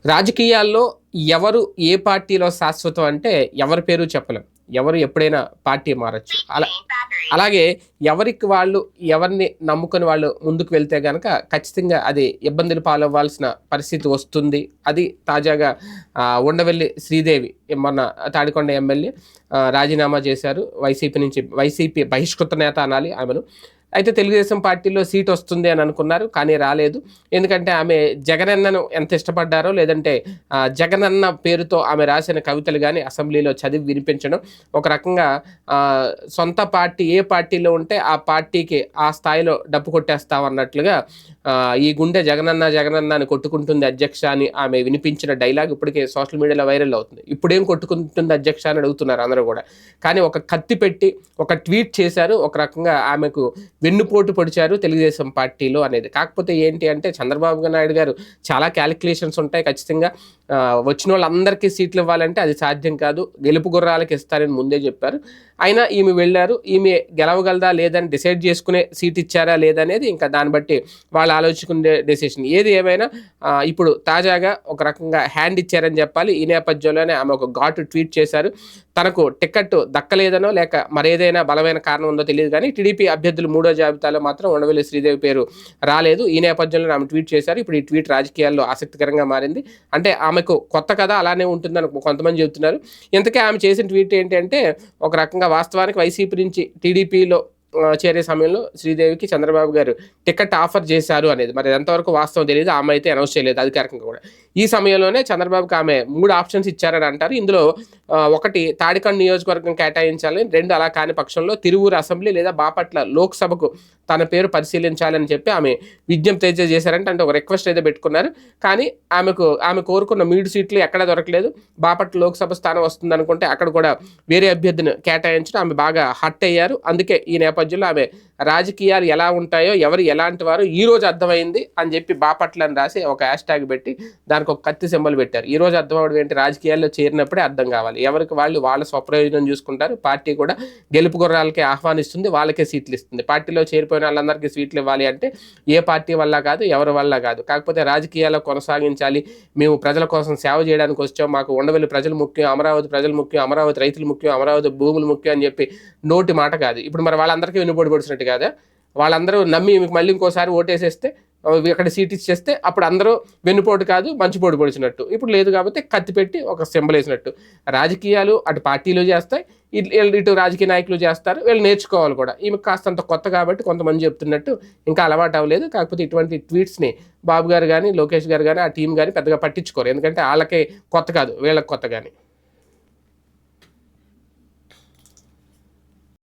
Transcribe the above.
రాజకీయాల్లో ఎవరు ఏ పార్టీలో శాశ్వతం అంటే ఎవరి పేరు చెప్పలేం. ఎవరు ఎప్పుడైనా పార్టీ మారొచ్చు. అలాగే ఎవరికి వాళ్ళు ఎవరిని నమ్ముకొని వాళ్ళు ముందుకు వెళ్తే గనక ఖచ్చితంగా అది ఇబ్బందులు పాలవ్వాల్సిన పరిస్థితి వస్తుంది. అది తాజాగా ఉండవెల్లి శ్రీదేవి మొన్న తాడికొండ ఎమ్మెల్యే రాజీనామా చేశారు. వైసీపీ బహిష్కృత నేత అనాలి ఆమెను. అయితే తెలుగుదేశం పార్టీలో సీట్ వస్తుంది అని అనుకున్నారు, కానీ రాలేదు. ఎందుకంటే ఆమె జగనన్నను ఎంత ఇష్టపడ్డారో, లేదంటే జగనన్న పేరుతో ఆమె రాసిన కవితలు కానీ అసెంబ్లీలో చదివి వినిపించడం, ఒక రకంగా సొంత పార్టీ ఏ పార్టీలో ఉంటే ఆ పార్టీకి ఆ స్థాయిలో డప్పు కొట్టేస్తామన్నట్లుగా ఈ గుండె జగనన్న జగనన్న అని కొట్టుకుంటుంది అధ్యక్ష అని ఆమె వినిపించిన డైలాగ్ ఇప్పటికే సోషల్ మీడియాలో వైరల్ అవుతుంది. ఇప్పుడేం కొట్టుకుంటుంది అధ్యక్ష అని అడుగుతున్నారు అందరూ కూడా. కానీ ఒక కత్తి పెట్టి ఒక ట్వీట్ చేశారు, ఒక రకంగా ఆమెకు వెన్నుపోటు పొడిచారు తెలుగుదేశం పార్టీలో అనేది. కాకపోతే ఏంటి అంటే చంద్రబాబు నాయుడు గారు చాలా క్యాలిక్యులేషన్స్ ఉంటాయి. ఖచ్చితంగా వచ్చిన వాళ్ళందరికీ సీట్లు ఇవ్వాలంటే అది సాధ్యం కాదు, గెలుపు గుర్రాలకు ఇస్తారని ముందే చెప్పారు. అయినా ఈమె వెళ్ళారు. ఈమె గెలవగలదా లేదని డిసైడ్ చేసుకునే సీట్ ఇచ్చారా లేదనేది ఇంకా దాన్ని బట్టి వాళ్ళు ఆలోచించుకునే డెసిషన్. ఏది ఏమైనా ఇప్పుడు తాజాగా ఒక రకంగా హ్యాండ్ ఇచ్చారని చెప్పాలి. ఈ నేపథ్యంలోనే ఆమె ఒక ఘాటు ట్వీట్ చేశారు. తనకు టికెట్ దక్కలేదనో లేక మరేదైనా బలమైన కారణం ఉందో తెలియదు, కానీ టీడీపీ అభ్యర్థులు 3వ జాబితాలో మాత్రం ఉండవెల్లి శ్రీదేవి పేరు రాలేదు. ఈ నేపథ్యంలో ఆమె ట్వీట్ చేశారు. ఇప్పుడు ఈ ట్వీట్ రాజకీయాల్లో ఆసక్తికరంగా మారింది. అంటే ఆమెకు కొత్త కథ అలానే ఉంటుందని కొంతమంది చెబుతున్నారు. ఇంతకీ ఆమె చేసిన ట్వీట్ ఏంటి అంటే, ఒక రకంగా వాస్తవానికి వైసీపీ నుంచి టీడీపీలో చేరే సమయంలో శ్రీదేవికి చంద్రబాబు గారు టికెట్ ఆఫర్ చేశారు అనేది మరి ఎంతవరకు వాస్తవం తెలియదు. ఆమె అయితే అనౌన్స్ చేయలేదు అధికారికంగా కూడా. ఈ సమయంలోనే చంద్రబాబుకి ఆమె 3 ఆప్షన్స్ ఇచ్చారని అంటారు. ఇందులో ఒకటి తాడికొండ నియోజకవర్గం కేటాయించాలని, 2 అలా కాని పక్షంలో తిరువూరు అసెంబ్లీ లేదా బాపట్ల లోక్సభకు తన పేరు పరిశీలించాలని చెప్పి ఆమె విజ్ఞప్తి చేశారంటే, అంటే ఒక రిక్వెస్ట్ అయితే పెట్టుకున్నారు. కానీ ఆమె కోరుకున్న 3 సీట్లు ఎక్కడా దొరకలేదు. బాపట్ల లోక్సభ స్థానం వస్తుంది అనుకుంటే అక్కడ కూడా వేరే అభ్యర్థిని కేటాయించడం ఆమె బాగా హట్ అయ్యారు. అందుకే ఈ నేపథ్యంలో ఆమె రాజకీయాలు ఎలా ఉంటాయో, ఎవరు ఎలాంటి వారు ఈ రోజు అర్థమైంది అని చెప్పి బాపట్ల అని రాసి ఒక హ్యాష్ ట్యాగ్ పెట్టి దానికి ఒక కత్తి సింబల్ పెట్టారు. ఈ రోజు అర్థం అవడం ఏంటి, రాజకీయాల్లో చేరినప్పుడే అర్థం కావాలి. ఎవరికి వాళ్ళు వాళ్ళ స్వప్రయోజనం చూసుకుంటారు. పార్టీ కూడా గెలుపు గుర్రాలకే ఆహ్వానిస్తుంది, వాళ్ళకే సీట్లు ఇస్తుంది. పార్టీలో చేరిపోయిన వాళ్ళందరికీ సీట్లు ఇవ్వాలి అంటే ఏ పార్టీ వల్ల కాదు, ఎవరి వల్ల కాదు. కాకపోతే రాజకీయాల్లో కొనసాగించాలి, మేము ప్రజల కోసం సేవ చేయడానికి వచ్చాం, మాకు ఉండవల్లి ప్రజలు ముఖ్యం, అమరావతి ప్రజలు ముఖ్యం, అమరావతి రైతులు ముఖ్యం, అమరావతి భూములు ముఖ్యం అని చెప్పి నోటి మాట కాదు. ఇప్పుడు మరి వాళ్ళందరికీ వెన్నుపోటు పొడిచినట్టు కాదా? వాళ్ళందరూ నమ్మి మీకు మళ్ళీ ఇంకోసారి ఓటేసేస్తే అక్కడ సీట్ ఇచ్చేస్తే అప్పుడు అందరూ వెన్నుపోటు కాదు మంచిపోటు పొడిచినట్టు. ఇప్పుడు లేదు కాబట్టి కత్తి పెట్టి ఒక సింబల్ వేసినట్టు. రాజకీయాలు అటు పార్టీలు చేస్తాయి, ఇటు రాజకీయ నాయకులు చేస్తారు. వీళ్ళు నేర్చుకోవాలి కూడా. ఈమె కాస్తంత కొత్త కాబట్టి కొంతమంది చెప్తున్నట్టు ఇంకా అలవాటు అవ్వలేదు. కాకపోతే ఇటువంటి ట్వీట్స్ని బాబు గారు కానీ, లోకేష్ గారు కానీ, ఆ టీం కానీ పెద్దగా పట్టించుకోరు. ఎందుకంటే వాళ్ళకే కొత్త కాదు, వీళ్ళకి కొత్త కానీ.